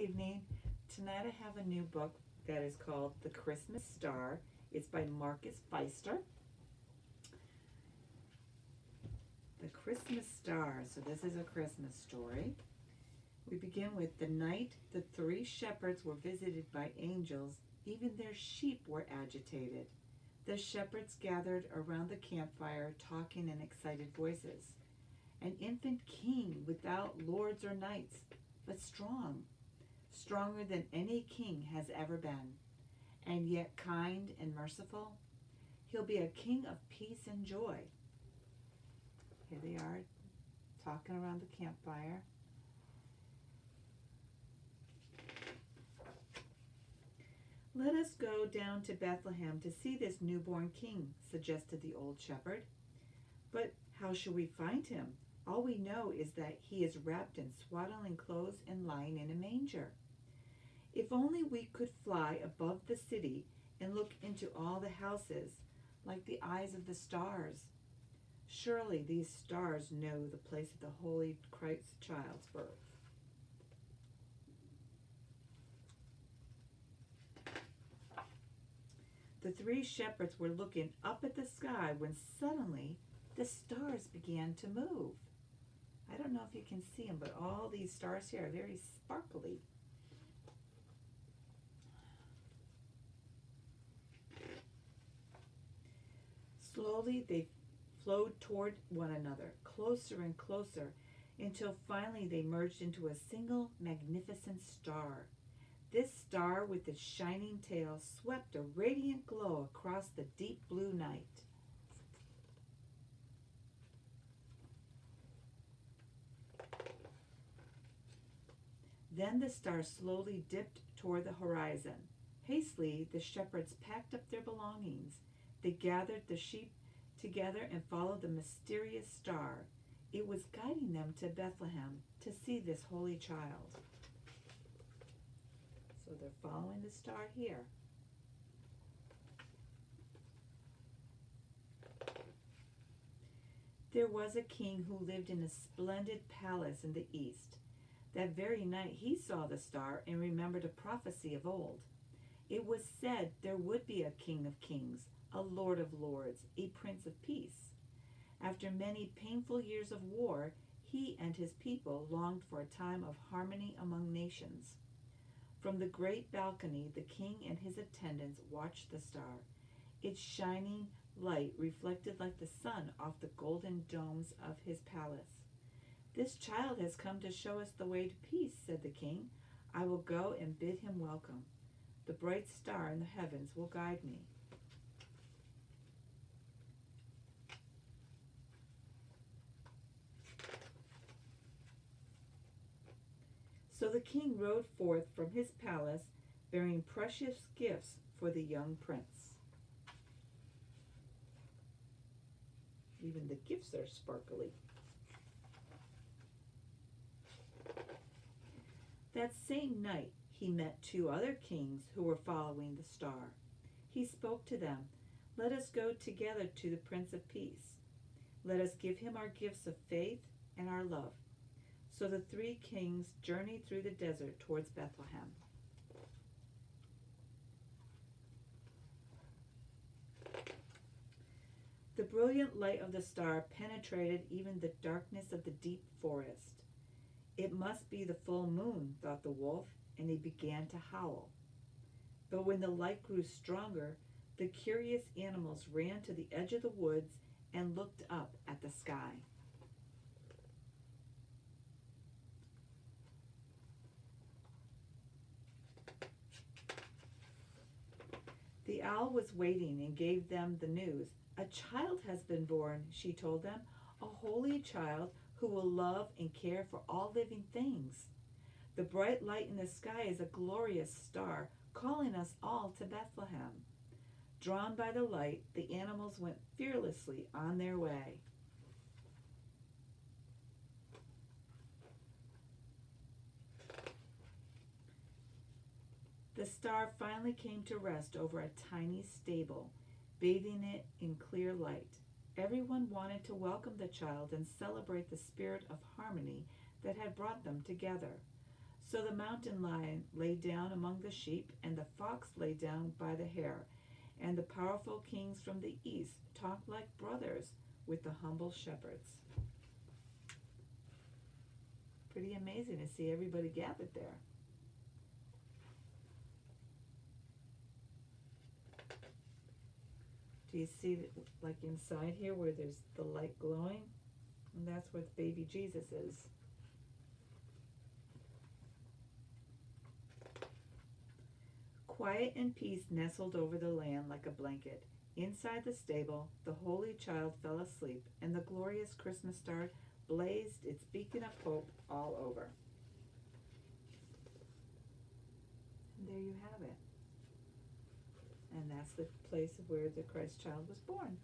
evening. Tonight I have a new book that is called The Christmas Star. It's by Marcus Pfister. The Christmas Star. So this is a Christmas story. We begin with the night the three shepherds were visited by angels. Even their sheep were agitated. The shepherds gathered around the campfire, talking in excited voices. An infant king without lords or knights, but strong, stronger than any king has ever been, and yet kind and merciful. He'll be a king of peace and joy. Here they are, talking around the campfire. Let us go down to Bethlehem to see this newborn king, suggested the old shepherd. But how shall we find him? All we know is that he is wrapped in swaddling clothes and lying in a manger. If only we could fly above the city and look into all the houses like the eyes of the stars. Surely these stars know the place of the Holy Christ child's birth. The three shepherds were looking up at the sky when suddenly the stars began to move. I don't know if you can see them, but all these stars here are very sparkly. Slowly they flowed toward one another, closer and closer, until finally they merged into a single magnificent star. This star with its shining tail swept a radiant glow across the deep blue night. Then the star slowly dipped toward the horizon. Hastily, the shepherds packed up their belongings. They gathered the sheep together and followed the mysterious star. It was guiding them to Bethlehem to see this holy child. So they're following the star here. There was a king who lived in a splendid palace in the east. That very night he saw the star and remembered a prophecy of old. It was said there would be a king of kings, a lord of lords, a prince of peace. After many painful years of war, he and his people longed for a time of harmony among nations. From the great balcony, the king and his attendants watched the star. Its shining light reflected like the sun off the golden domes of his palace. This child has come to show us the way to peace, said the king. I will go and bid him welcome. The bright star in the heavens will guide me. So the king rode forth from his palace, bearing precious gifts for the young prince. Even the gifts are sparkly. That same night, he met two other kings who were following the star. He spoke to them, "Let us go together to the Prince of Peace. Let us give him our gifts of faith and our love." So the three kings journeyed through the desert towards Bethlehem. The brilliant light of the star penetrated even the darkness of the deep forest. It must be the full moon, thought the wolf, and he began to howl. But when the light grew stronger, the curious animals ran to the edge of the woods and looked up at the sky. The owl was waiting and gave them the news. "A child has been born," she told them, "a holy child who will love and care for all living things. The bright light in the sky is a glorious star, calling us all to Bethlehem." Drawn by the light, the animals went fearlessly on their way. The star finally came to rest over a tiny stable, bathing it in clear light. Everyone wanted to welcome the child and celebrate the spirit of harmony that had brought them together. So the mountain lion lay down among the sheep, and the fox lay down by the hare. And the powerful kings from the east talked like brothers with the humble shepherds. Pretty amazing to see everybody gathered there. Do you see, like inside here where there's the light glowing? And that's where the baby Jesus is. Quiet and peace nestled over the land like a blanket. Inside the stable, the holy child fell asleep, and the glorious Christmas star blazed its beacon of hope all over. And there you have it. And that's the place where the Christ child was born.